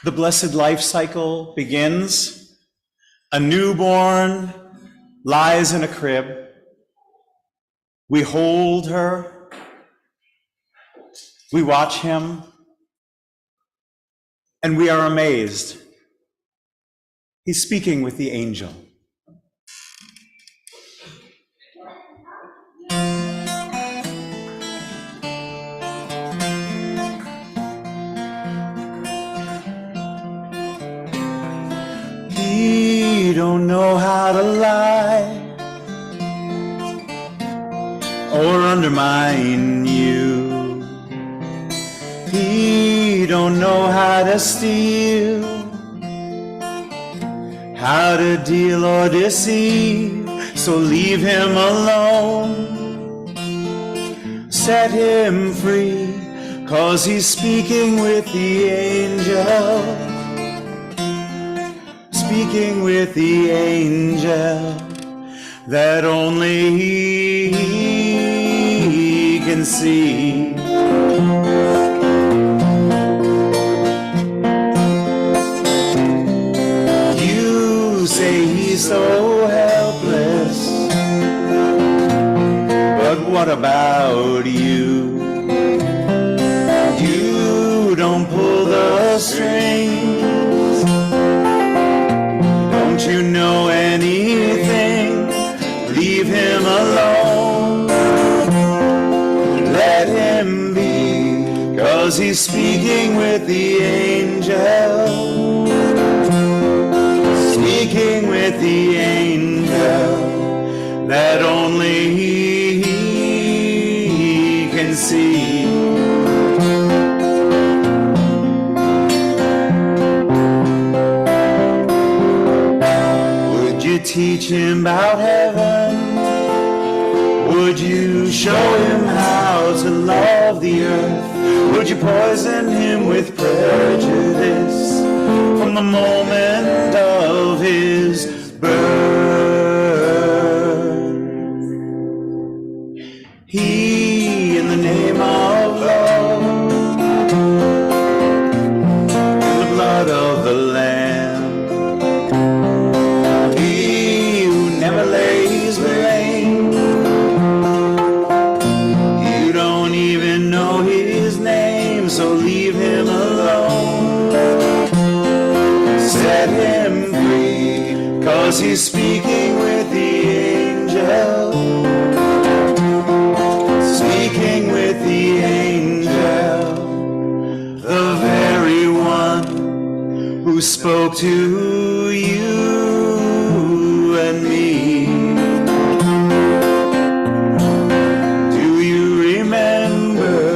The blessed life cycle begins. A newborn lies in a crib. We hold her. We watch him. And we are amazed. He's speaking with the angel. He don't know how to lie or undermine you. He don't know how to steal, how to deal or deceive. So leave him alone. Set him free, 'cause he's speaking with the angel. Speaking with the angel that only he can see. You say he's so helpless, but what about you? You don't pull the strings. You know anything, leave him alone. Let him be, 'cause he's speaking with the angel. Speaking with the angel that only he can see. Teach him about heaven? Would you show him how to love the earth? Would you poison him with prejudice from the moment of his birth? He, in the name of love, in the blood of the Lamb, so leave him alone. Set him free, 'cause he's speaking with the angel. Speaking with the angel, the very one who spoke to you and me. Do you remember?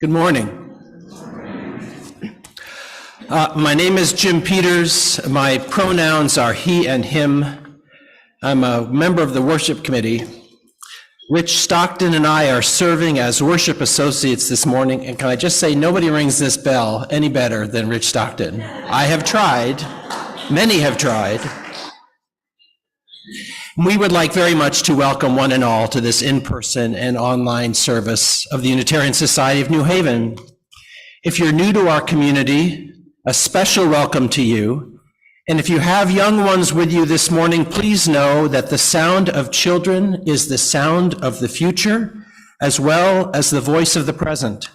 Good morning. My name is Jim Peters. My pronouns are he and him. I'm a member of the worship committee. Rich Stockton and I are serving as worship associates this morning. And can I just say, nobody rings this bell any better than Rich Stockton. I have tried. Many have tried. We would like very much to welcome one and all to this in-person and online service of the Unitarian Society of New Haven. If you're new to our community, a special welcome to you. And if you have young ones with you this morning, please know that the sound of children is the sound of the future, as well as the voice of the present.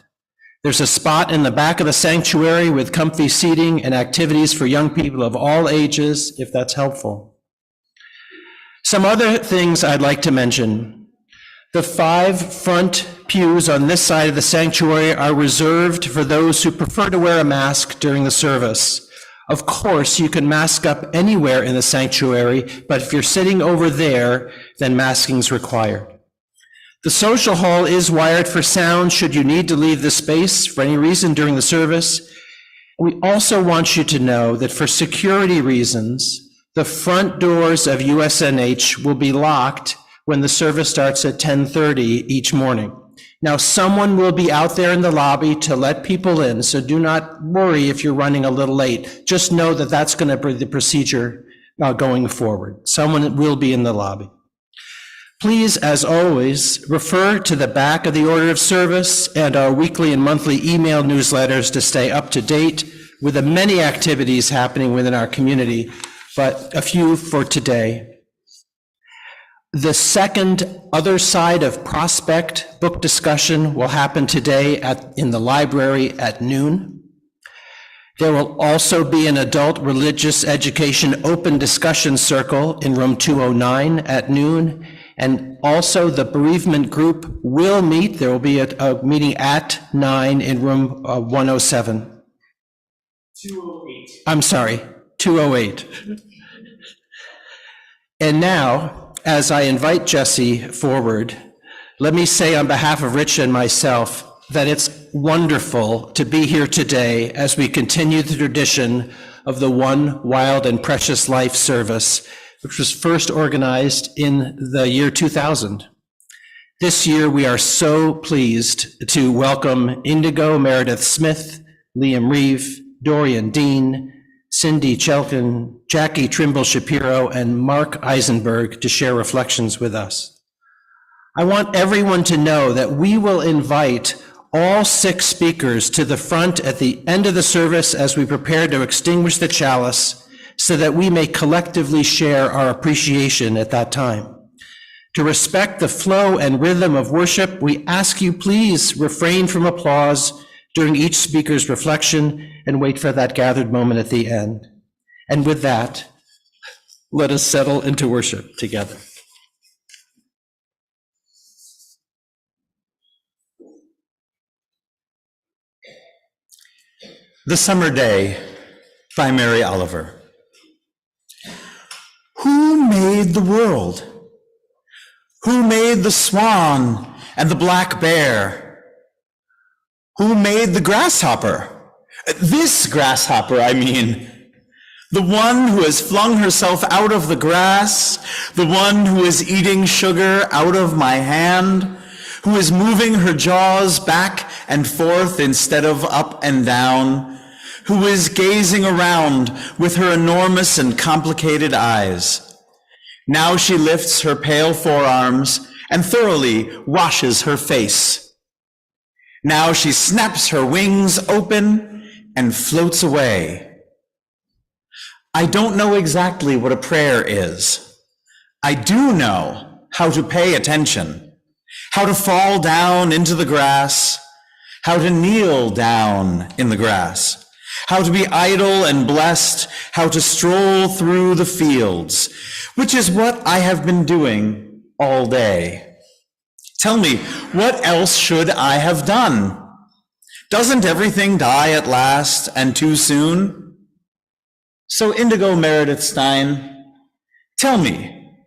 There's a spot in the back of the sanctuary with comfy seating and activities for young people of all ages, if that's helpful. Some other things I'd like to mention. The 5 front pews on this side of the sanctuary are reserved for those who prefer to wear a mask during the service. Of course, you can mask up anywhere in the sanctuary, but if you're sitting over there, then masking's required. The social hall is wired for sound should you need to leave the space for any reason during the service. We also want you to know that for security reasons, the front doors of USNH will be locked when the service starts at 10:30 each morning. Now, someone will be out there in the lobby to let people in, so do not worry if you're running a little late. Just know that that's going to be the procedure going forward. Someone will be in the lobby. Please, as always, refer to the back of the order of service and our weekly and monthly email newsletters to stay up to date with the many activities happening within our community, but a few for today. The second Other Side of Prospect book discussion will happen today in the library at noon. There will also be an adult religious education open discussion circle in room 209 at noon. And also the bereavement group will meet. There will be a meeting at 9 in room 107. 208. I'm sorry, 208. And now, as I invite Jesse forward, let me say on behalf of Rich and myself that it's wonderful to be here today as we continue the tradition of the One Wild and Precious Life service, which was first organized in the year 2000. This year, we are so pleased to welcome Indigo Meredith Smith, Liam Reeve, Dorian Dean, Cindy Chelkin, Jackie Trimble Shapiro, and Mark Eisenberg to share reflections with us. I want everyone to know that we will invite all 6 speakers to the front at the end of the service as we prepare to extinguish the chalice, so that we may collectively share our appreciation at that time. To respect the flow and rhythm of worship, we ask you please refrain from applause during each speaker's reflection and wait for that gathered moment at the end. And with that, let us settle into worship together. The Summer Day by Mary Oliver. Who made the world? Who made the swan and the black bear? Who made the grasshopper? This grasshopper, I mean. The one who has flung herself out of the grass, the one who is eating sugar out of my hand, who is moving her jaws back and forth instead of up and down, who is gazing around with her enormous and complicated eyes. Now she lifts her pale forearms and thoroughly washes her face. Now she snaps her wings open and floats away. I don't know exactly what a prayer is. I do know how to pay attention, how to fall down into the grass, how to kneel down in the grass, how to be idle and blessed, how to stroll through the fields, which is what I have been doing all day. Tell me, what else should I have done? Doesn't everything die at last and too soon? So Indigo Meredith Stein, tell me,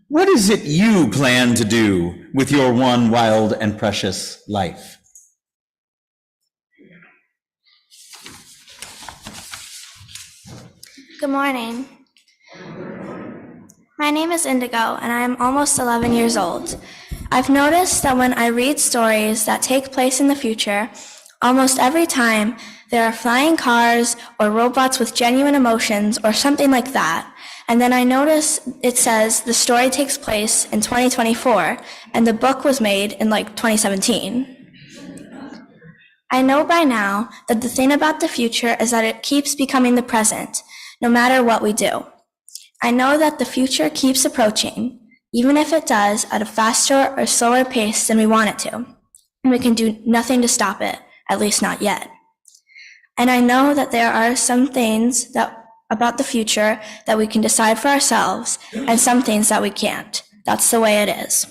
what is it you plan to do with your one wild and precious life? Good morning. My name is Indigo, and I am almost 11 years old. I've noticed that when I read stories that take place in the future, almost every time there are flying cars or robots with genuine emotions or something like that. And then I notice it says the story takes place in 2024, and the book was made in 2017. I know by now that the thing about the future is that it keeps becoming the present, no matter what we do. I know that the future keeps approaching, even if it does at a faster or slower pace than we want it to, and we can do nothing to stop it, at least not yet. And I know that there are some things about the future that we can decide for ourselves and some things that we can't. That's the way it is.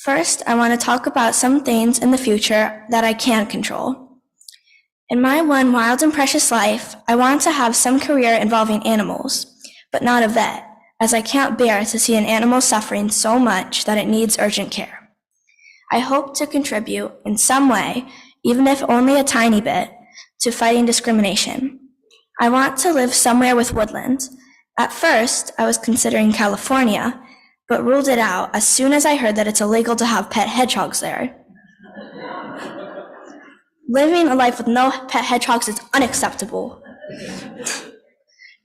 First, I want to talk about some things in the future that I can control. In my one wild and precious life, I want to have some career involving animals, but not a vet, as I can't bear to see an animal suffering so much that it needs urgent care. I hope to contribute in some way, even if only a tiny bit, to fighting discrimination. I want to live somewhere with woodland. At first, I was considering California, but ruled it out as soon as I heard that it's illegal to have pet hedgehogs there. Living a life with no pet hedgehogs is unacceptable.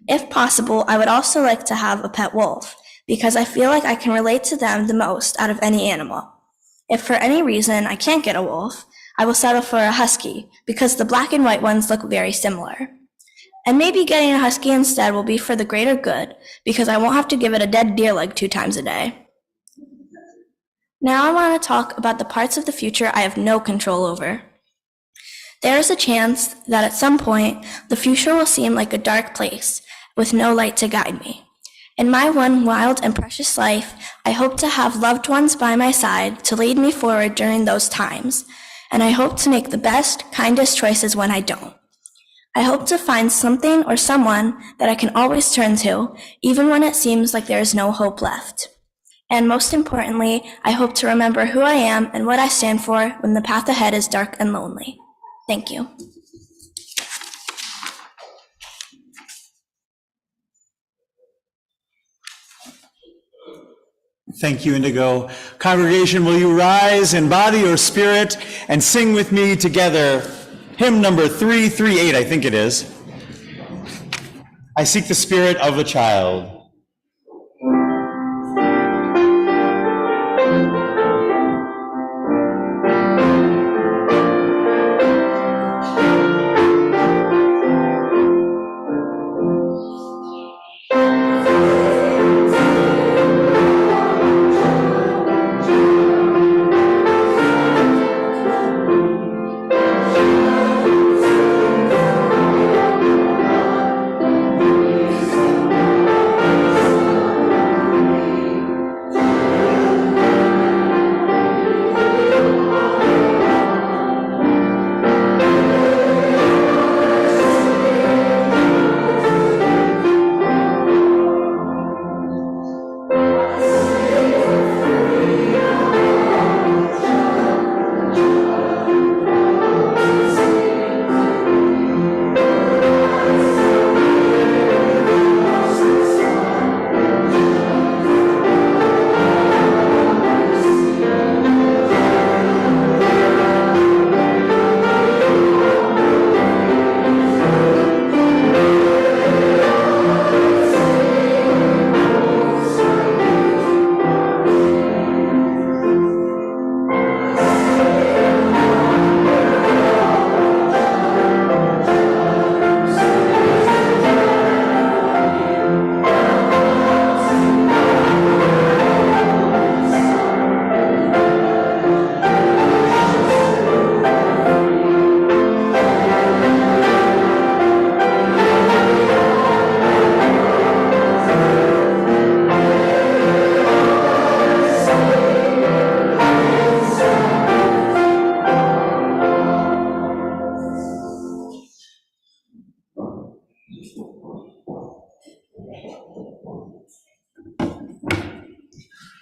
If possible, I would also like to have a pet wolf, because I feel like I can relate to them the most out of any animal. If for any reason I can't get a wolf, I will settle for a husky, because the black and white ones look very similar. And maybe getting a husky instead will be for the greater good, because I won't have to give it a dead deer leg 2 times a day. Now I want to talk about the parts of the future I have no control over. There is a chance that at some point, the future will seem like a dark place, with no light to guide me. In my one wild and precious life, I hope to have loved ones by my side to lead me forward during those times, and I hope to make the best, kindest choices when I don't. I hope to find something or someone that I can always turn to, even when it seems like there is no hope left. And most importantly, I hope to remember who I am and what I stand for when the path ahead is dark and lonely. Thank you. Thank you, Indigo. Congregation, will you rise in body or spirit and sing with me together hymn number 338, I think it is. I seek the spirit of a child.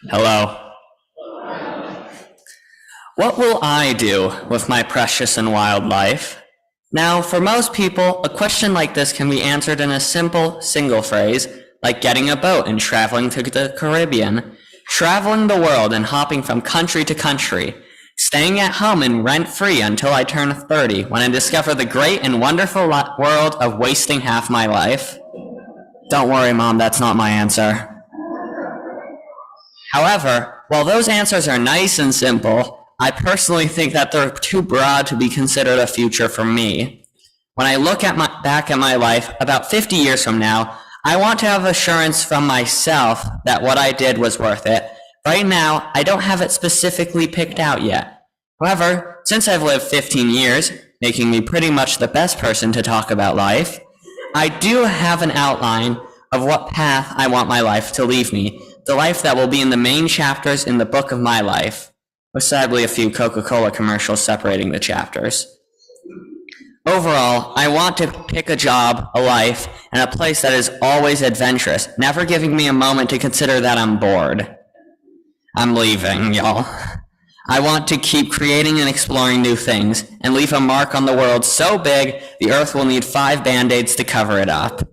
Hello. What will I do with my precious and wild life? Now, for most people, a question like this can be answered in a simple, single phrase, like getting a boat and traveling to the Caribbean, traveling the world and hopping from country to country, staying at home and rent-free until I turn 30, when I discover the great and wonderful world of wasting half my life. Don't worry, Mom, that's not my answer. However, while those answers are nice and simple, I personally think that they're too broad to be considered a future for me. When I look at back at my life, about 50 years from now, I want to have assurance from myself that what I did was worth it. Right now, I don't have it specifically picked out yet. However, since I've lived 15 years, making me pretty much the best person to talk about life, I do have an outline of what path I want my life to leave me, the life that will be in the main chapters in the book of my life, with sadly a few Coca-Cola commercials separating the chapters. Overall, I want to pick a job, a life, and a place that is always adventurous, never giving me a moment to consider that I'm bored. I'm leaving, y'all. I want to keep creating and exploring new things and leave a mark on the world so big the earth will need 5 Band-Aids to cover it up.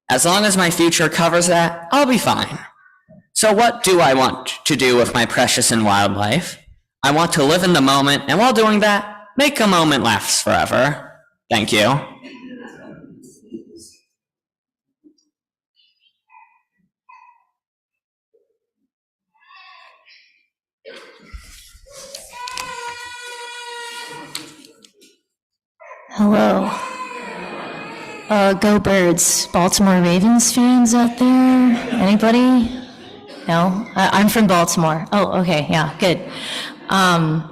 As long as my future covers that, I'll be fine. So what do I want to do with my precious and wild life? I want to live in the moment, and while doing that, make a moment last forever. Thank you. Hello. Go Birds. Baltimore Ravens fans out there? Anybody? No? I'm from Baltimore. Oh, okay, yeah, good. I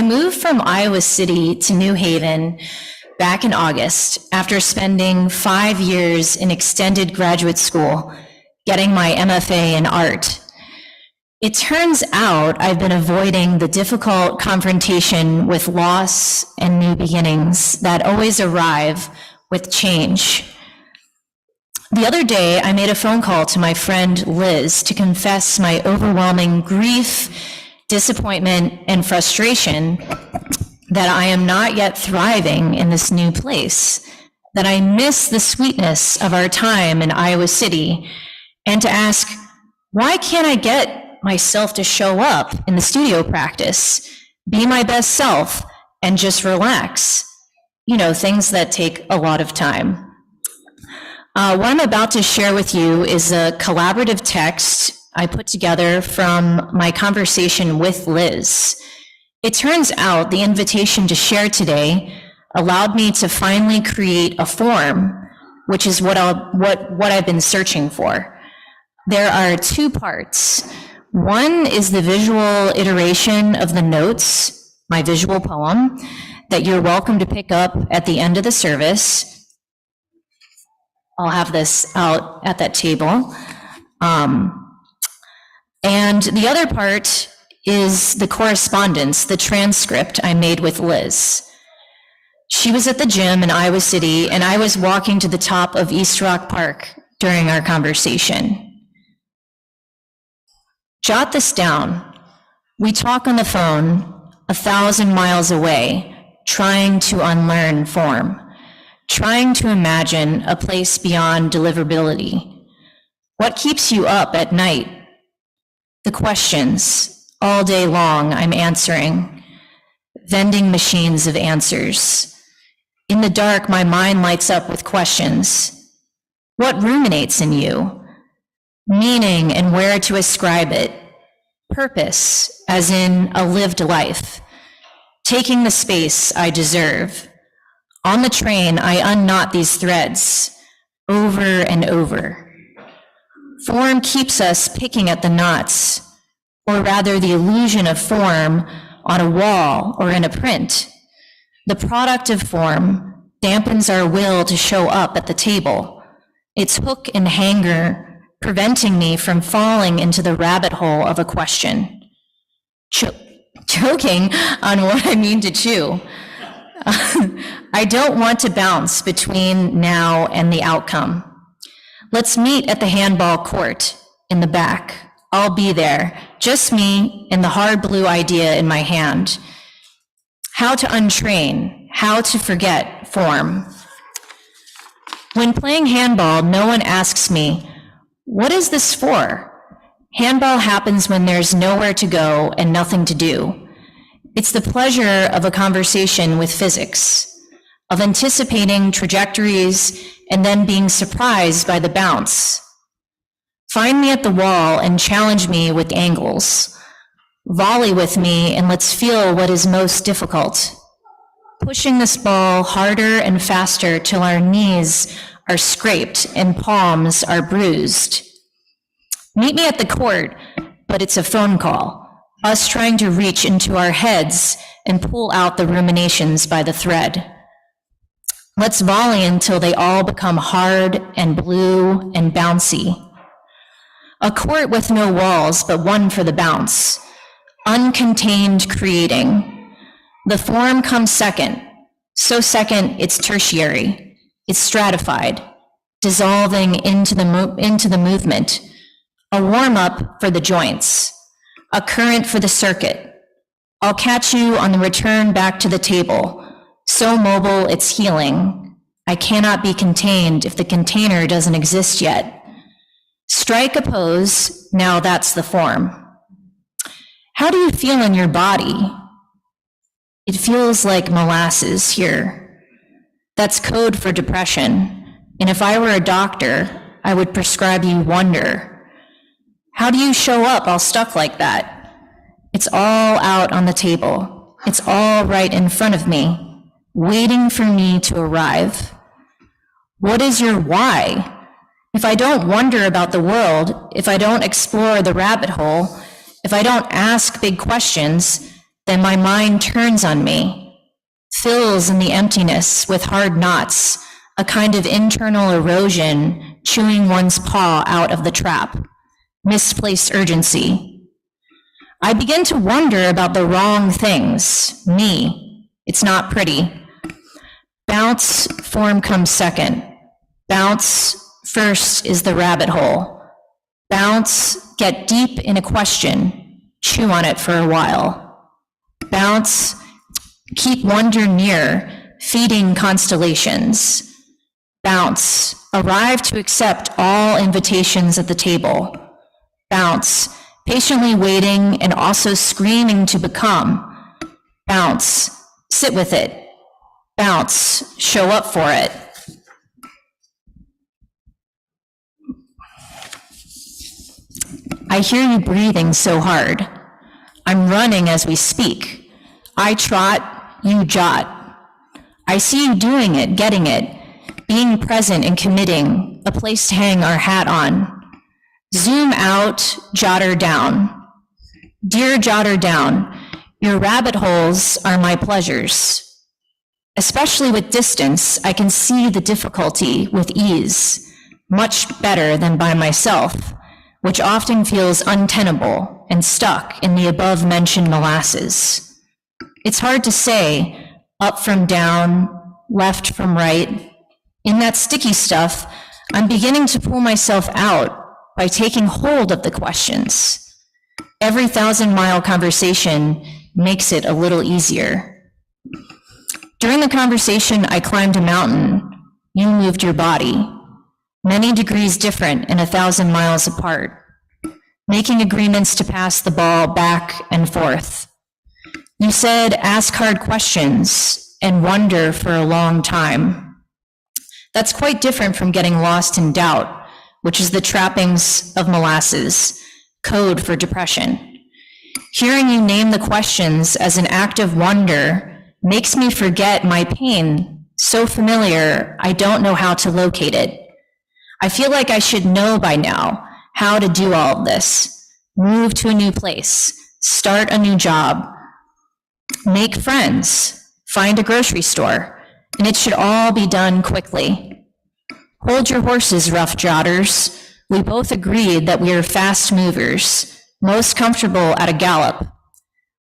moved from Iowa City to New Haven back in August after spending 5 years in extended graduate school, getting my MFA in art. It turns out I've been avoiding the difficult confrontation with loss and new beginnings that always arrive with change. The other day, I made a phone call to my friend Liz to confess my overwhelming grief, disappointment, and frustration that I am not yet thriving in this new place, that I miss the sweetness of our time in Iowa City, and to ask, why can't I get myself to show up in the studio practice, be my best self, and just relax? You know, things that take a lot of time. What I'm about to share with you is a collaborative text I put together from my conversation with Liz. It turns out the invitation to share today allowed me to finally create a form, which is what I've been searching for. There are 2 parts. One is the visual iteration of the notes, my visual poem, that you're welcome to pick up at the end of the service. I'll have this out at that table. And the other part is the correspondence, the transcript I made with Liz. She was at the gym in Iowa City, and I was walking to the top of East Rock Park during our conversation. Jot this down. We talk on the phone 1,000 miles away, trying to unlearn form, trying to imagine a place beyond deliverability. What keeps you up at night? The questions, all day long I'm answering, vending machines of answers. In the dark, my mind lights up with questions. What ruminates in you? Meaning and where to ascribe it. Purpose, as in a lived life. Taking the space I deserve. On the train, I unknot these threads over and over. Form keeps us picking at the knots, or rather the illusion of form on a wall or in a print. The product of form dampens our will to show up at the table. Its hook and hanger preventing me from falling into the rabbit hole of a question. Joking on what I mean to chew. I don't want to bounce between now and the outcome. Let's meet at the handball court in the back. I'll be there, just me and the hard blue idea in my hand. How to untrain, how to forget form. When playing handball, no one asks me, what is this for? Handball happens when there's nowhere to go and nothing to do. It's the pleasure of a conversation with physics, of anticipating trajectories and then being surprised by the bounce. Find me at the wall and challenge me with angles. Volley with me and let's feel what is most difficult. Pushing this ball harder and faster till our knees are scraped and palms are bruised. Meet me at the court, but it's a phone call. us trying to reach into our heads and pull out the ruminations by the thread. Let's volley until they all become hard and blue and bouncy. A court with no walls, but one for the bounce. Uncontained creating. The form comes second. So second, it's tertiary. It's stratified, dissolving into the movement. A warm-up for the joints. A current for the circuit. I'll catch you on the return back to the table. So mobile, it's healing. I cannot be contained if the container doesn't exist yet. Strike a pose, now that's the form. How do you feel in your body? It feels like molasses here. That's code for depression. And if I were a doctor, I would prescribe you wonder. How do you show up all stuck like that? It's all out on the table. It's all right in front of me, waiting for me to arrive. What is your why? If I don't wonder about the world, if I don't explore the rabbit hole, if I don't ask big questions, then my mind turns on me, fills in the emptiness with hard knots, a kind of internal erosion, chewing one's paw out of the trap, misplaced urgency. I begin to wonder about the wrong things, me. It's not pretty. Bounce, form comes second. Bounce, first is the rabbit hole. Bounce, get deep in a question, chew on it for a while. Bounce, keep wonder near, feeding constellations. Bounce, arrive to accept all invitations at the table. Bounce, patiently waiting and also screaming to become. Bounce, sit with it. Bounce, show up for it. I hear you breathing so hard. I'm running as we speak. I trot, you jot. I see you doing it, getting it, being present and committing, a place to hang our hat on. Zoom out, jotter down. Dear jotter down, your rabbit holes are my pleasures. Especially with distance, I can see the difficulty with ease, much better than by myself, which often feels untenable and stuck in the above-mentioned molasses. It's hard to say, up from down, left from right. In that sticky stuff, I'm beginning to pull myself out by taking hold of the questions. Every 1,000-mile conversation makes it a little easier. During the conversation, I climbed a mountain. You moved your body. Many degrees different and 1,000 miles apart, making agreements to pass the ball back and forth. You said, ask hard questions and wonder for a long time. That's quite different from getting lost in doubt, which is the trappings of molasses, code for depression. Hearing you name the questions as an act of wonder makes me forget my pain, so familiar I don't know how to locate it. I feel like I should know by now how to do all of this, move to a new place, start a new job, make friends, find a grocery store, and it should all be done quickly. Hold your horses, rough jotters. We both agreed that we are fast movers, most comfortable at a gallop.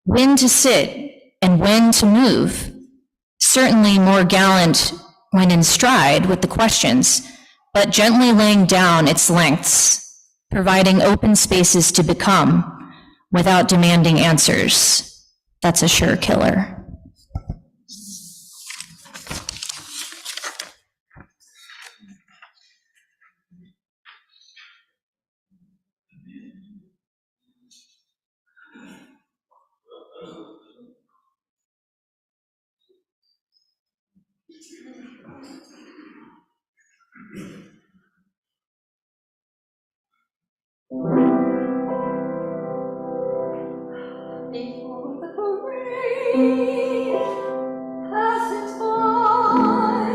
When to sit and when to move, certainly more gallant when in stride with the questions, but gently laying down its lengths, providing open spaces to become without demanding answers. That's a sure killer. Before the parade passes by,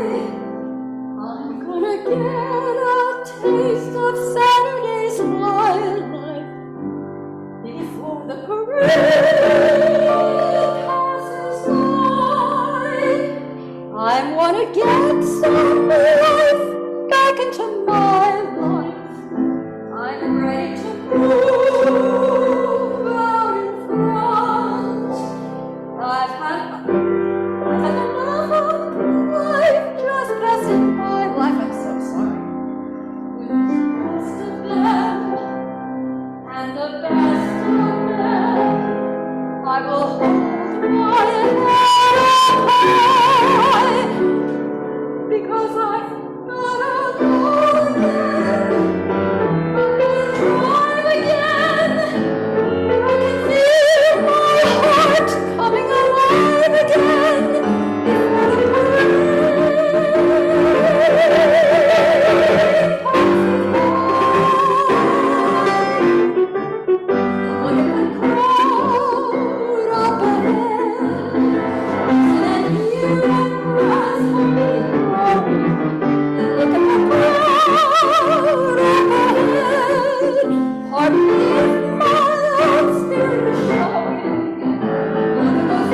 I'm gonna get a taste of Saturday's wildlife. Before the parade the best of men. I will hold my head high, because I'm not alone again. Drive again. I can feel my heart coming alive again. Before the look at the crowd up ahead. Stand here and rest for me growing. Look at the crowd up ahead. Heartbeat, my own spirit is showing. Look at those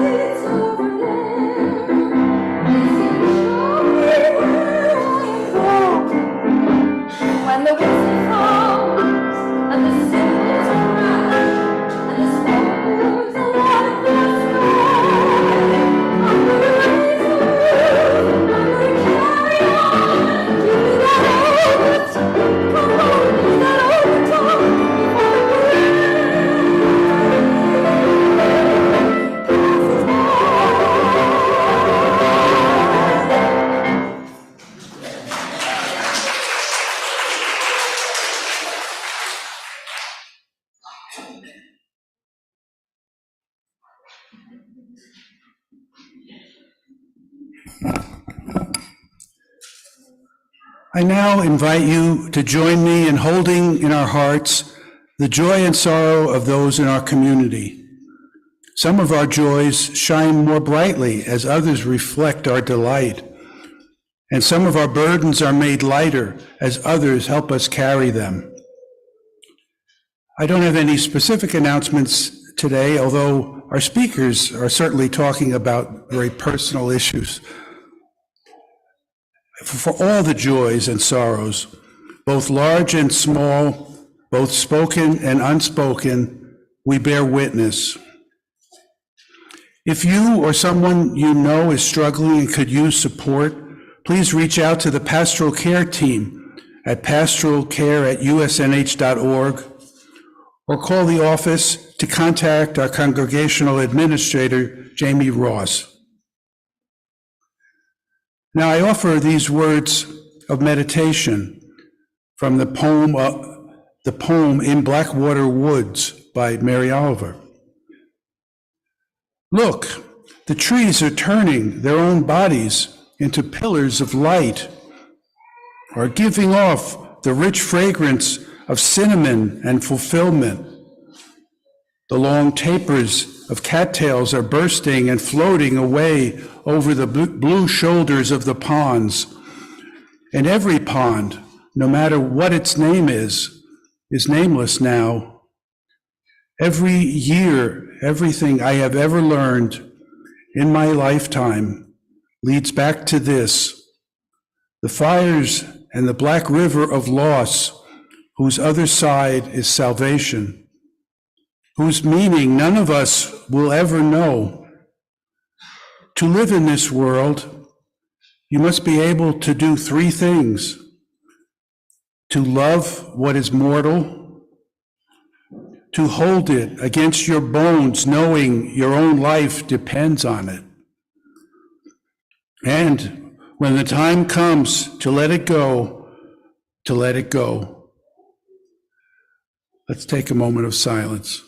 lights over there. They seem to show me where I am going. When the whistle comes and the cymbals crash and the smoke moves along the sky, I'm gonna raise the roof, I'm gonna carry on. Give me that overtone, come on, give me that overtone before the wind passes by. I now invite you to join me in holding in our hearts the joy and sorrow of those in our community. Some of our joys shine more brightly as others reflect our delight, and some of our burdens are made lighter as others help us carry them. I don't have any specific announcements today, although our speakers are certainly talking about very personal issues. For all the joys and sorrows, both large and small, both spoken and unspoken, we bear witness. If you or someone you know is struggling and could use support, please reach out to the pastoral care team at pastoralcare@usnh.org or call the office to contact our congregational administrator, Jamie Ross. Now I offer these words of meditation from the poem In Blackwater Woods by Mary Oliver. Look, the trees are turning their own bodies into pillars of light, or giving off the rich fragrance of cinnamon and fulfillment. The long tapers of cattails are bursting and floating away over the blue shoulders of the ponds. And every pond, no matter what its name is nameless now. Every year, everything I have ever learned in my lifetime leads back to this: the fires and the black river of loss, whose other side is salvation, whose meaning none of us will ever know. To live in this world, you must be able to do three things: to love what is mortal, to hold it against your bones, knowing your own life depends on it, and when the time comes to let it go, to let it go. Let's take a moment of silence.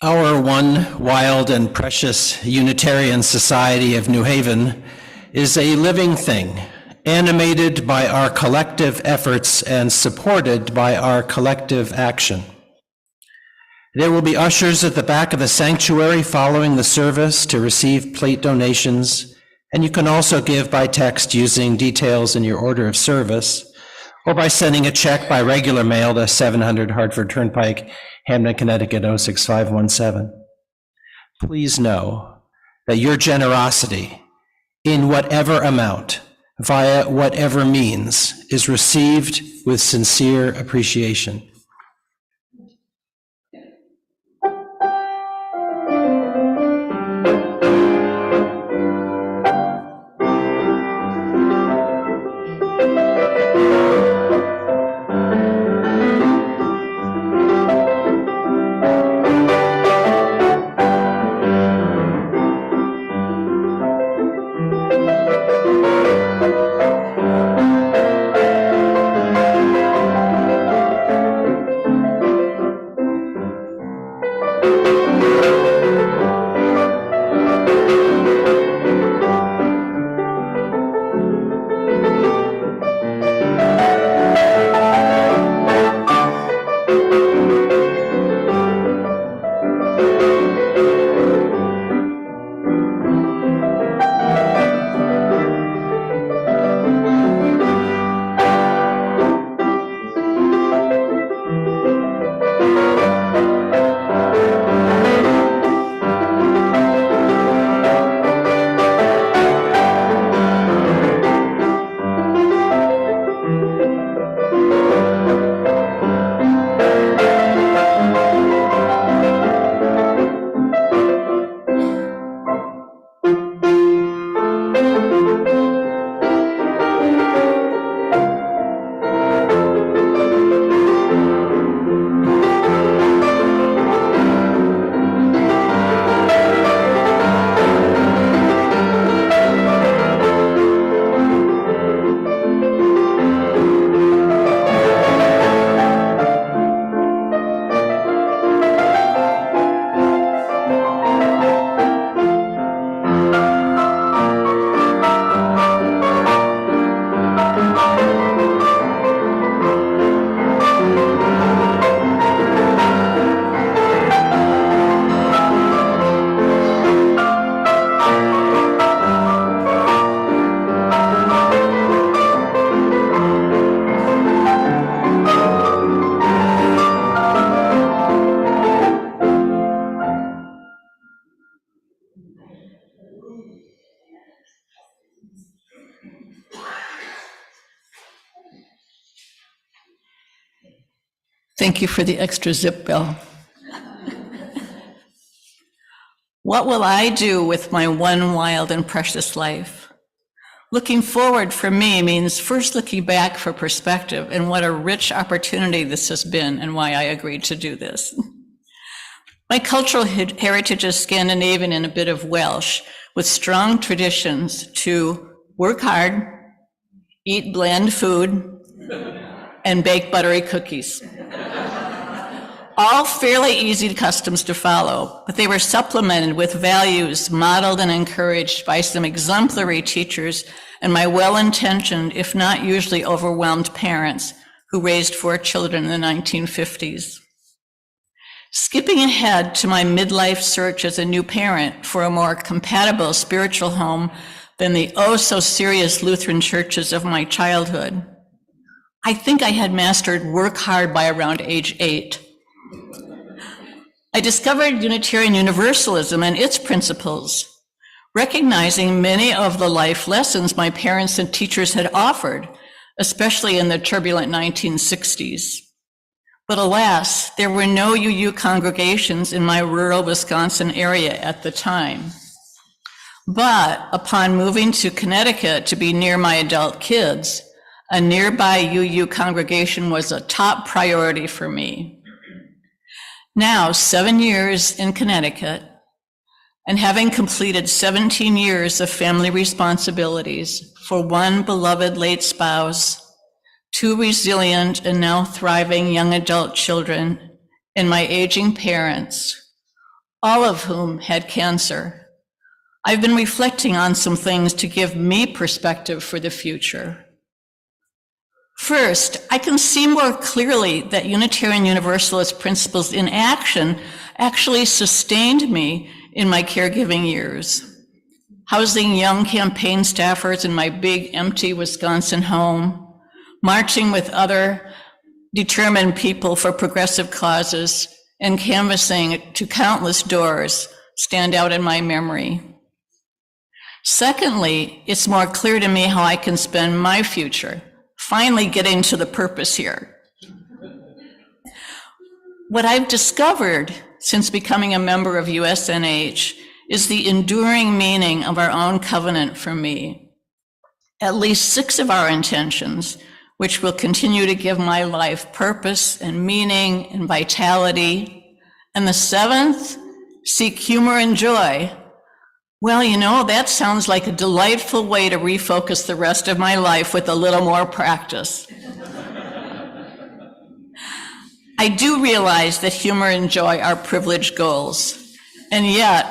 Our one wild and precious Unitarian Society of New Haven is a living thing, animated by our collective efforts and supported by our collective action. There will be ushers at the back of the sanctuary following the service to receive plate donations, and you can also give by text using details in your order of service, or by sending a check by regular mail to 700 Hartford Turnpike, Hamden, Connecticut 06517. Please know that your generosity, in whatever amount, via whatever means, is received with sincere appreciation. Thank you for the extra zip bell. What will I do with my one wild and precious life? Looking forward for me means first looking back for perspective and what a rich opportunity this has been and why I agreed to do this. My cultural heritage is Scandinavian and a bit of Welsh, with strong traditions to work hard, eat bland food, and bake buttery cookies. All fairly easy customs to follow, but they were supplemented with values modeled and encouraged by some exemplary teachers and my well-intentioned, if not usually overwhelmed parents who raised 4 children in the 1950s. Skipping ahead to my midlife search as a new parent for a more compatible spiritual home than the oh-so-serious Lutheran churches of my childhood, I think I had mastered work hard by around age 8. I discovered Unitarian Universalism and its principles, recognizing many of the life lessons my parents and teachers had offered, especially in the turbulent 1960s. But alas, there were no UU congregations in my rural Wisconsin area at the time. But upon moving to Connecticut to be near my adult kids, a nearby UU congregation was a top priority for me. Now, 7 years in Connecticut, and having completed 17 years of family responsibilities for 1 beloved late spouse, 2 resilient and now thriving young adult children, and my aging parents, all of whom had cancer. I've been reflecting on some things to give me perspective for the future. First, I can see more clearly that Unitarian Universalist principles in action actually sustained me in my caregiving years. Housing young campaign staffers in my big, empty Wisconsin home, marching with other determined people for progressive causes, and canvassing to countless doors stand out in my memory. Secondly, it's more clear to me how I can spend my future, finally getting to the purpose here. What I've discovered since becoming a member of USNH is the enduring meaning of our own covenant for me. At least 6 of our intentions, which will continue to give my life purpose and meaning and vitality. And the 7th, seek humor and joy. Well, you know, that sounds like a delightful way to refocus the rest of my life with a little more practice. I do realize that humor and joy are privileged goals, and yet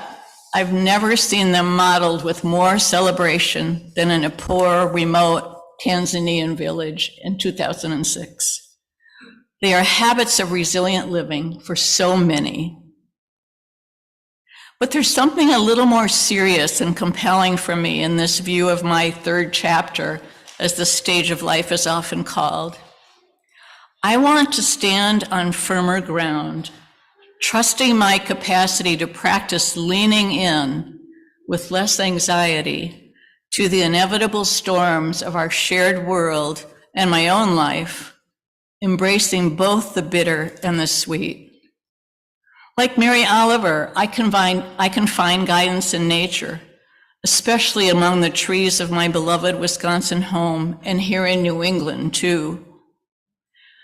I've never seen them modeled with more celebration than in a poor, remote Tanzanian village in 2006. They are habits of resilient living for so many. But there's something a little more serious and compelling for me in this view of my 3rd chapter, as the stage of life is often called. I want to stand on firmer ground, trusting my capacity to practice leaning in with less anxiety to the inevitable storms of our shared world and my own life, embracing both the bitter and the sweet. Like Mary Oliver, I can find guidance in nature, especially among the trees of my beloved Wisconsin home and here in New England too.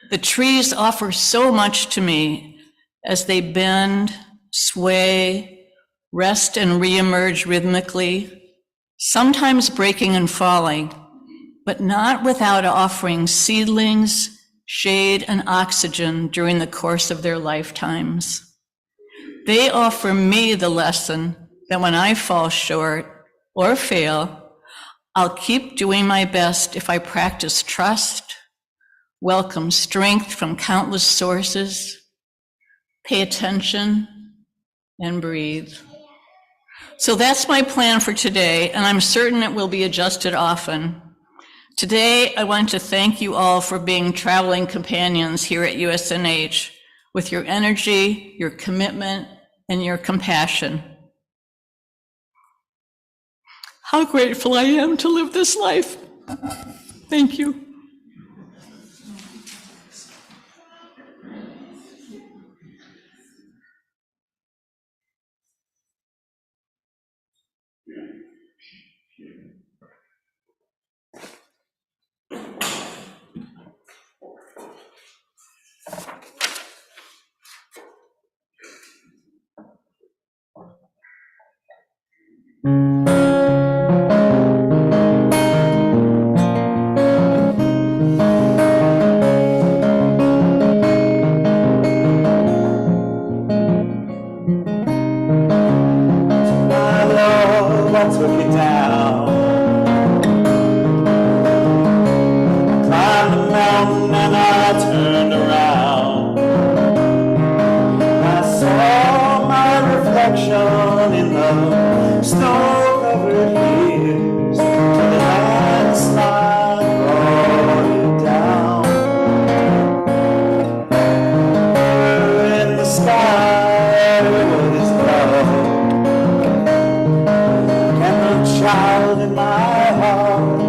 The trees offer so much to me as they bend, sway, rest and reemerge rhythmically, sometimes breaking and falling, but not without offering seedlings, shade, and oxygen during the course of their lifetimes. They offer me the lesson that when I fall short or fail, I'll keep doing my best if I practice trust, welcome strength from countless sources, pay attention, and breathe. So that's my plan for today, and I'm certain it will be adjusted often. Today, I want to thank you all for being traveling companions here at USNH with your energy, your commitment, and your compassion. How grateful I am to live this life. Thank you. My love, I took it down. Climbed the mountain and I turned around. I saw my reflection in the snow-covered hills till the landslide brought it down. In the sky was love. Can the child in my heart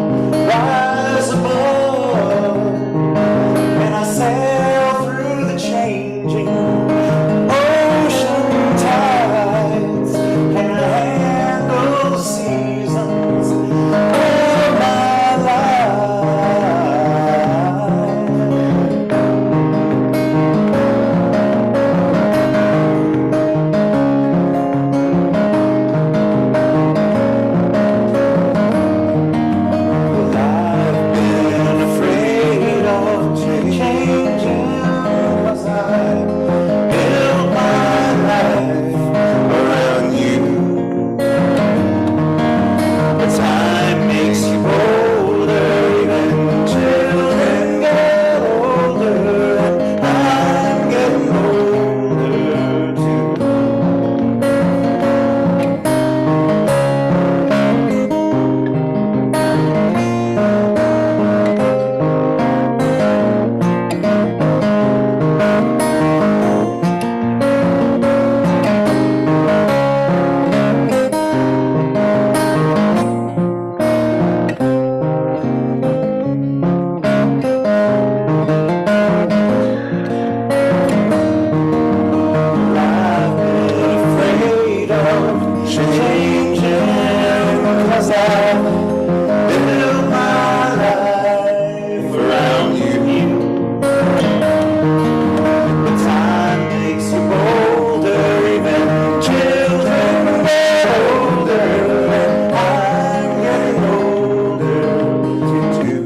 rise above? Can I sail through the changing ocean tides changing, 'cause I built my life around you. But time makes you bolder, even children get older, and I'm getting older too.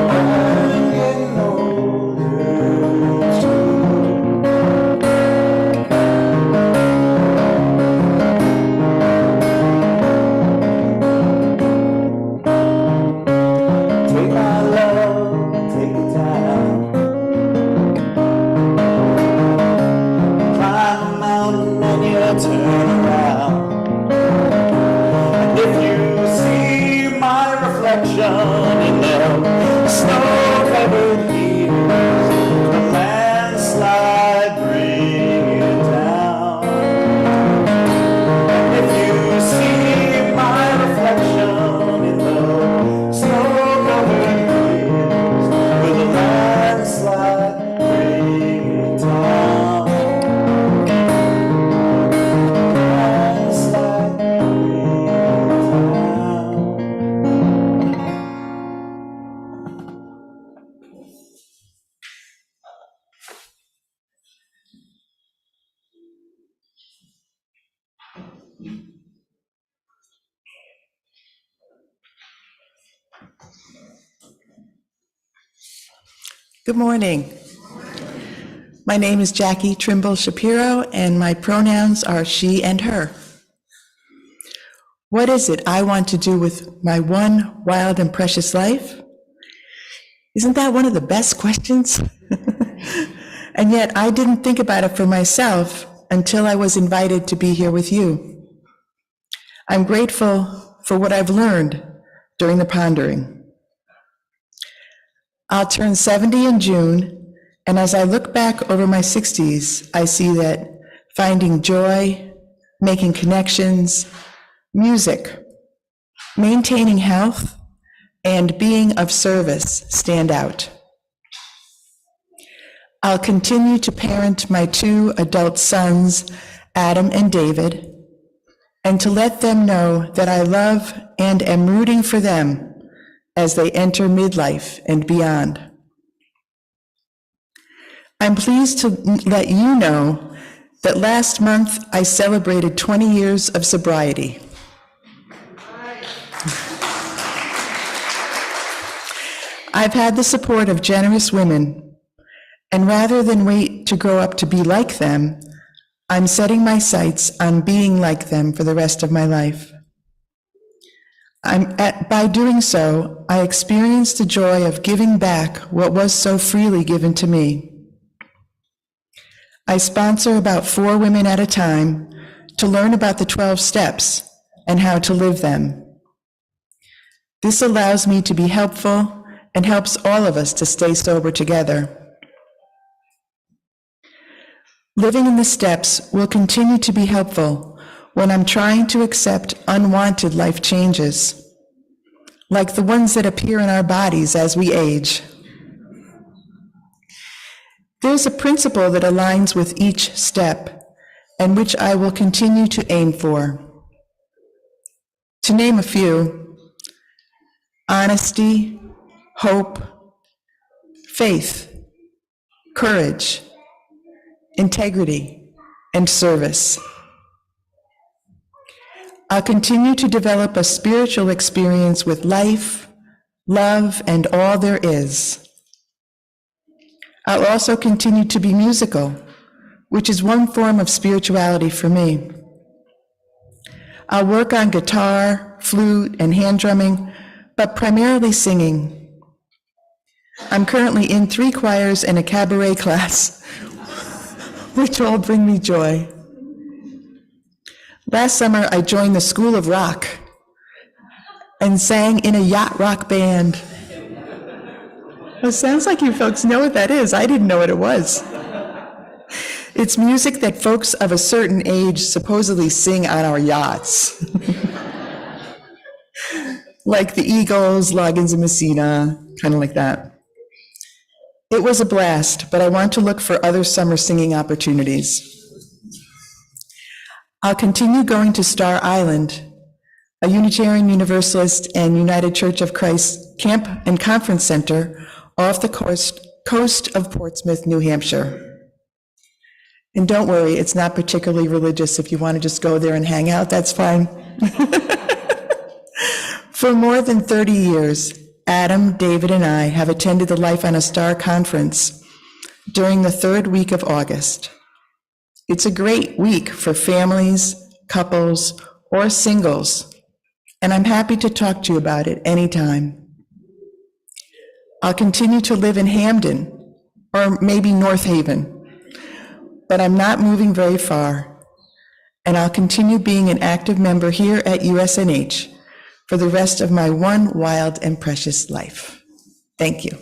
I'm getting older too. Take my love, take it down. Climb a mountain and you turn around. And if you see my reflection in the snow-covered hills, a landslide bring you down. And if you see my reflection in the snow-covered hills, will a landslide bring you down? Landslide bring you down. Good morning. My name is Jackie Trimble Shapiro, and my pronouns are she and her. What is it I want to do with my one wild and precious life? Isn't that one of the best questions? And yet I didn't think about it for myself until I was invited to be here with you. I'm grateful for what I've learned during the pondering. I'll turn 70 in June, and as I look back over my 60s, I see that finding joy, making connections, music, maintaining health, and being of service stand out. I'll continue to parent my 2 adult sons, Adam and David, and to let them know that I love and am rooting for them as they enter midlife and beyond. I'm pleased to let you know that last month I celebrated 20 years of sobriety. I've had the support of generous women, and rather than wait to grow up to be like them, I'm setting my sights on being like them for the rest of my life. By doing so, I experienced the joy of giving back what was so freely given to me. I sponsor about 4 women at a time to learn about the 12 steps and how to live them. This allows me to be helpful and helps all of us to stay sober together. Living in the steps will continue to be helpful when I'm trying to accept unwanted life changes, like the ones that appear in our bodies as we age. There's a principle that aligns with each step, and which I will continue to aim for. To name a few: honesty, hope, faith, courage, integrity, and service. I'll continue to develop a spiritual experience with life, love, and all there is. I'll also continue to be musical, which is one form of spirituality for me. I'll work on guitar, flute, and hand drumming, but primarily singing. I'm currently in 3 choirs and a cabaret class, which all bring me joy. Last summer, I joined the School of Rock and sang in a yacht rock band. It sounds like you folks know what that is. I didn't know what it was. It's music that folks of a certain age supposedly sing on our yachts. Like the Eagles, Loggins and Messina, kind of like that. It was a blast, but I want to look for other summer singing opportunities. I'll continue going to Star Island, a Unitarian Universalist and United Church of Christ camp and conference center off the coast of Portsmouth, New Hampshire. And don't worry, it's not particularly religious. If you want to just go there and hang out, that's fine. For more than 30 years, Adam, David, and I have attended the Life on a Star conference during the third week of August. It's a great week for families, couples, or singles, and I'm happy to talk to you about it anytime. I'll continue to live in Hamden, or maybe North Haven, but I'm not moving very far, and I'll continue being an active member here at USNH for the rest of my one wild and precious life. Thank you.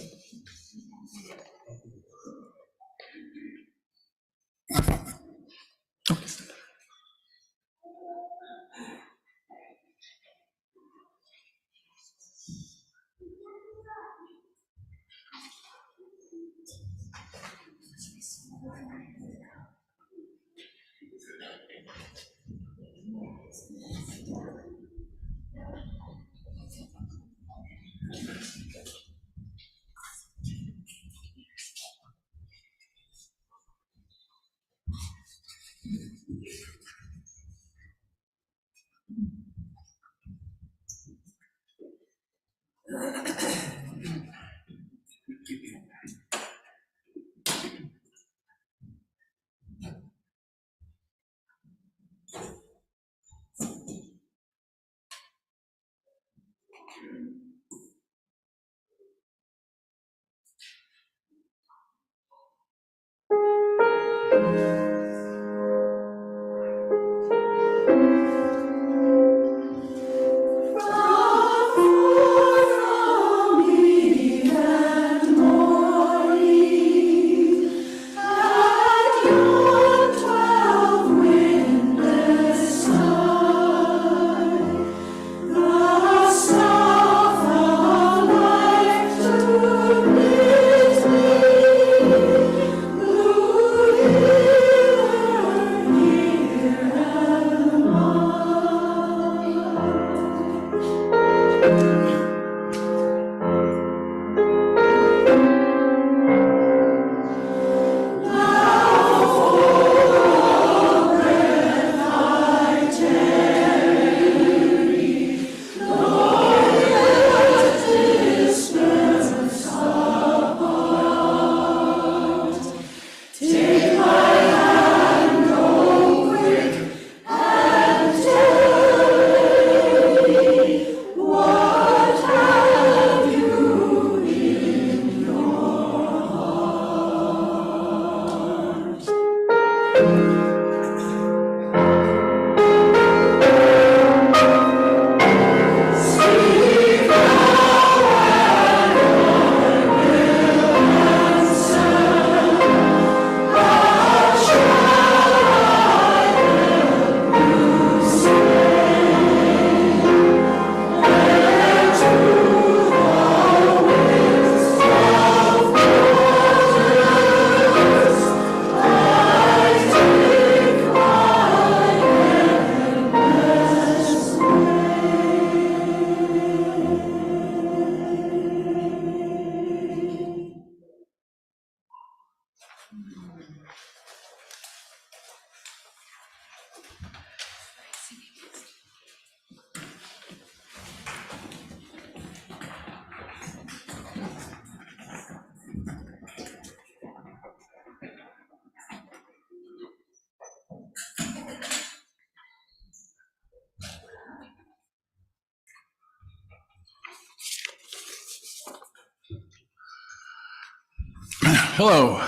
Hello,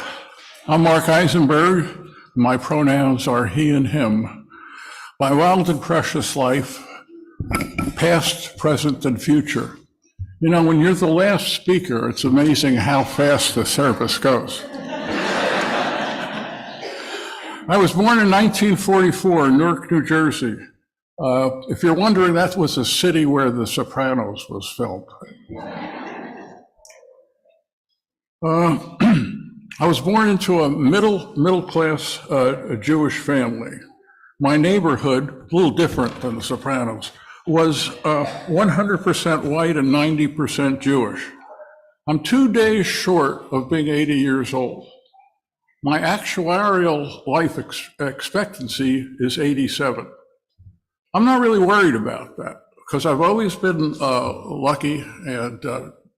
I'm Mark Eisenberg. My pronouns are he and him. My wild and precious life, past, present, and future. You know, when you're the last speaker, it's amazing how fast the service goes. I was born in 1944 in Newark, New Jersey. If you're wondering, that was a city where The Sopranos was filmed. I was born into a middle class Jewish family. my neighborhood, a little different than the Sopranos, was 100% white and 90% Jewish. I'm 2 days short of being 80 years old. My actuarial life expectancy is 87. I'm not really worried about that because I've always been lucky and,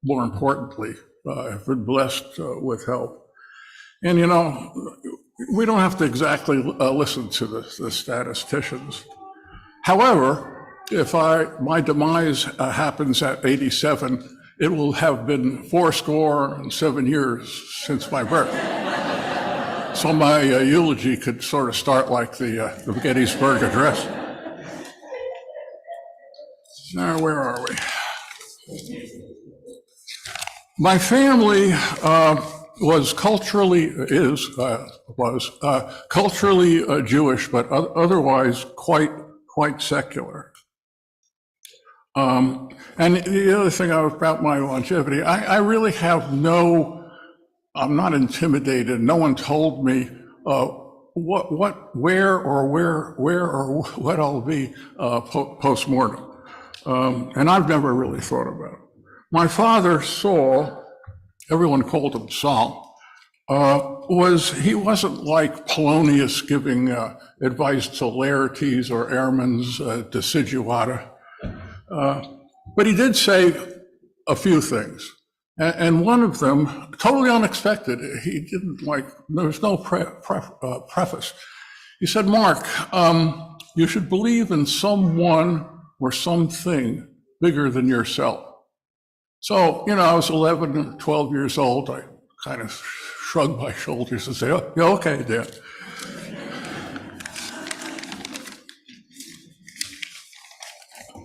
more importantly, I've been blessed with health. And, you know, we don't have to exactly listen to the statisticians. However, if my demise happens at 87, it will have been 77 years since my birth. So my eulogy could sort of start like the Gettysburg Address. Now, where are we? My family was culturally Jewish, but otherwise quite secular. And the other thing about my longevity, I really have I'm not intimidated. No one told me where or what I'll be post-mortem. And I've never really thought about it. My father, Saul, everyone called him Saul, he wasn't like Polonius giving advice to Laertes or Airman's Deciduata. But he did say a few things. And one of them, totally unexpected, he didn't there was no preface. He said, Mark, you should believe in someone or something bigger than yourself. So, you know, I was 11 and 12 years old. I kind of shrugged my shoulders and said, oh, yeah, okay, Dad.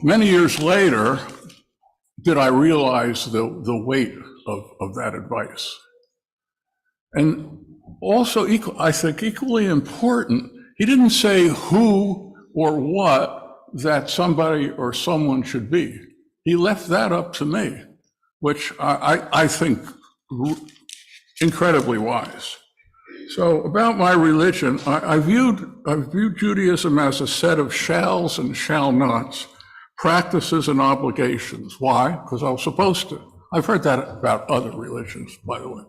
Many years later, did I realize the weight of that advice. And also, I think equally important, he didn't say who or what that somebody or someone should be. He left that up to me, which I think incredibly wise. So about my religion, I viewed Judaism as a set of shalls and shall nots, practices and obligations. Why? Because I was supposed to. I've heard that about other religions, by the way.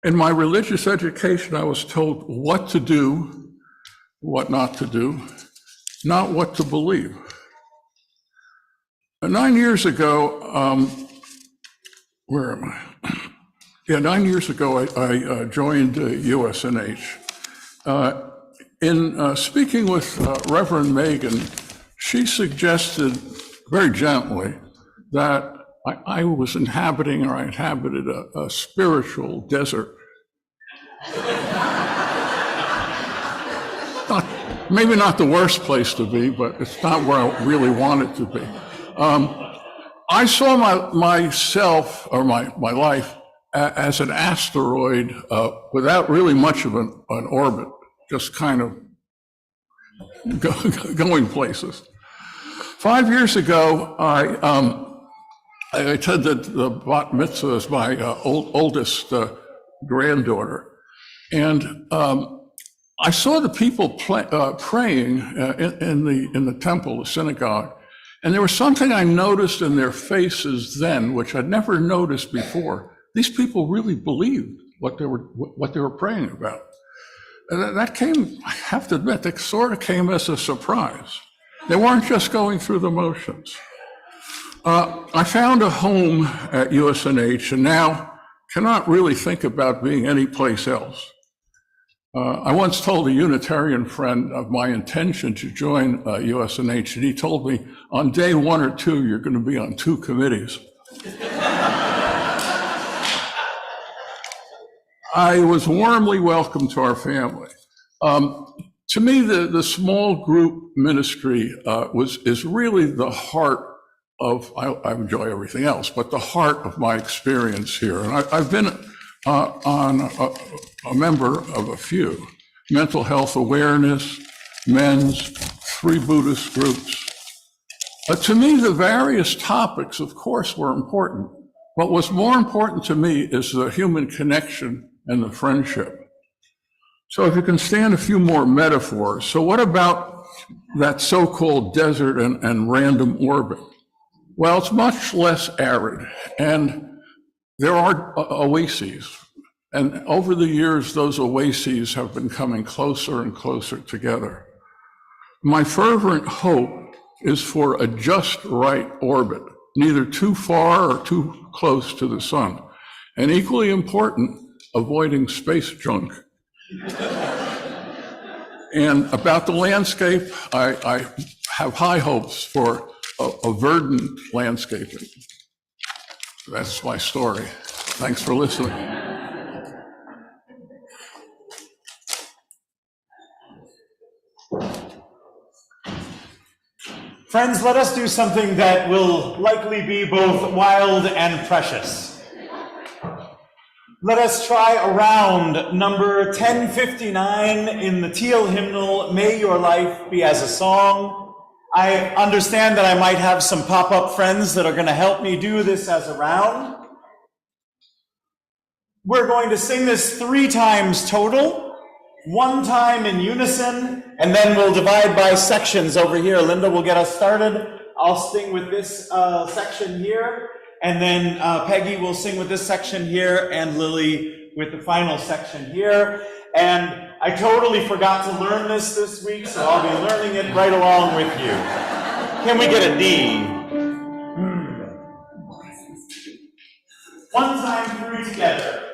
In my religious education, I was told what to do, what not to do, not what to believe. 9 years ago, where am I? Yeah, 9 years ago, I joined USNH. In speaking with Reverend Megan, she suggested very gently that I was inhabited a spiritual desert. Maybe not the worst place to be, but it's not where I really wanted to be. I saw myself or my life as an asteroid without really much of an orbit, just kind of going places. 5 years ago, I attended the bat mitzvah as my oldest granddaughter, and I saw the people praying in the temple, the synagogue, and there was something I noticed in their faces then, which I'd never noticed before. These people really believed what they were praying about. And that came, I have to admit, that sort of came as a surprise. They weren't just going through the motions. I found a home at USNH and now cannot really think about being anyplace else. I once told a Unitarian friend of my intention to join USNH, and he told me, on day 1 or 2, you're going to be on 2 committees. I was warmly welcomed to our family. To me, the small group ministry is really the heart of, I enjoy everything else, but the heart of my experience here. And I've been a member of a few: mental health awareness, men's, 3 Buddhist groups. To me, the various topics, of course, were important. What was more important to me is the human connection and the friendship. So if you can stand a few more metaphors, so what about that so-called desert and random orbit? Well, it's much less arid, and there are oases. And over the years, those oases have been coming closer and closer together. My fervent hope is for a just right orbit, neither too far or too close to the sun. And equally important, avoiding space junk. And about the landscape, I have high hopes for a verdant landscaping. That's my story. Thanks for listening. Friends, let us do something that will likely be both wild and precious. Let us try around number 1059 in the Teal hymnal, May Your Life Be as a Song. I understand that I might have some pop-up friends that are going to help me do this as a round. We're going to sing this 3 times total, 1 time in unison, and then we'll divide by sections over here. Linda will get us started. I'll sing with this section here, and then Peggy will sing with this section here, and Lily with the final section here. And I totally forgot to learn this week, so I'll be learning it right along with you. Can we get a D? 1 time 3 together.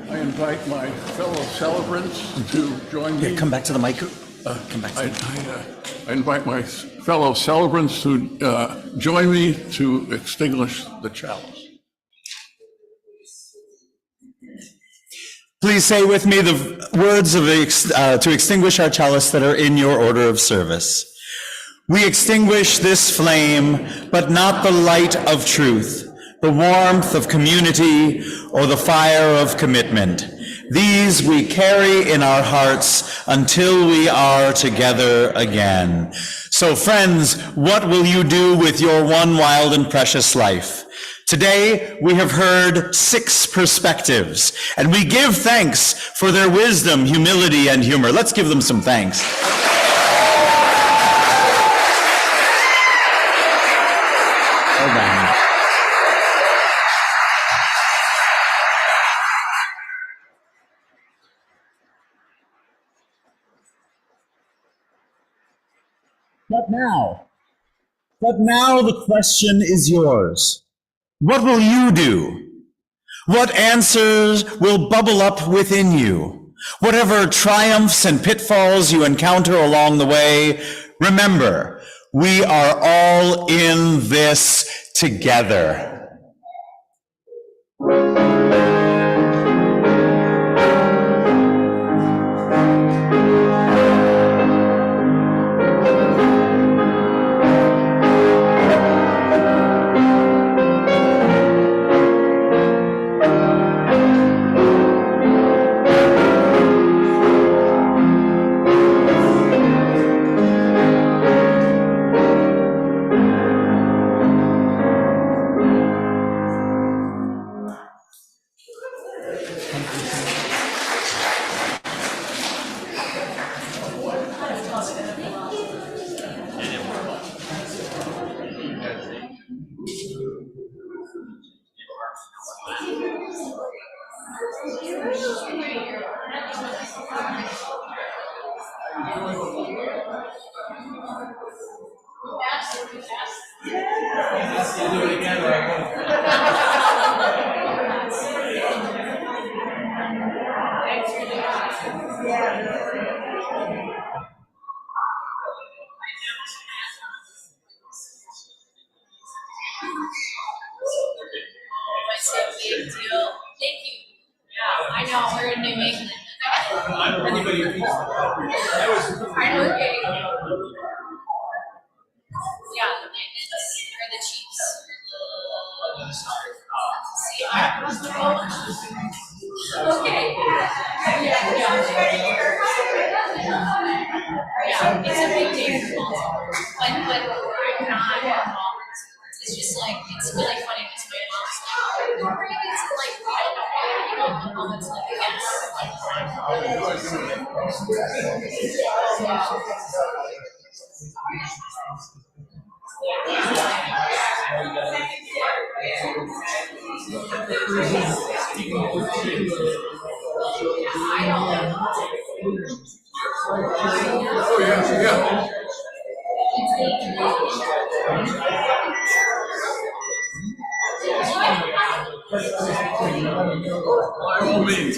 I invite my fellow celebrants to join me. Come back to the mic. Come back to I invite my fellow celebrants to join me to extinguish the chalice. Please say with me the words of to extinguish our chalice that are in your order of service. We extinguish this flame, but not the light of truth, the warmth of community, or the fire of commitment. These we carry in our hearts until we are together again. So friends, what will you do with your one wild and precious life? Today, we have heard 6 perspectives, and we give thanks for their wisdom, humility, and humor. Let's give them some thanks. Well done. But now the question is yours. What will you do? What answers will bubble up within you? Whatever triumphs and pitfalls you encounter along the way, remember, we are all in this together. Big deal. Thank you. Yeah, I know, we're in New England. Anybody who thinks I know, okay. Yeah, the Magnets or the Chiefs. See, okay. Yeah, it's a big day for Baltimore. But I'm not involved. It's just like, it's really funny because my mom's like, oh, we're going to like, I don't know why, you know, my mom's like, Oh, yeah, yeah. By all means.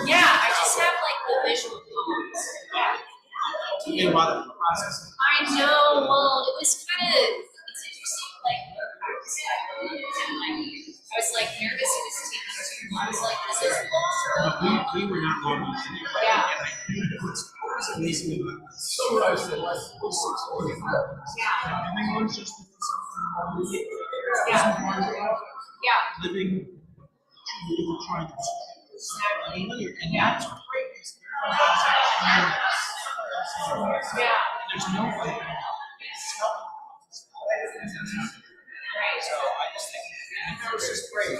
yeah, I just have like the visual comments. Meanwhile, the process. I know, well, it was kind of, it's interesting, like, I was like nervous it was taking too long. I was like, this is long. We were not long. Yeah. It's amazing about Summarize the life. everyone's just Yeah. living, trying to and that's great. Yeah. There's no way. Right. So I just think this is great.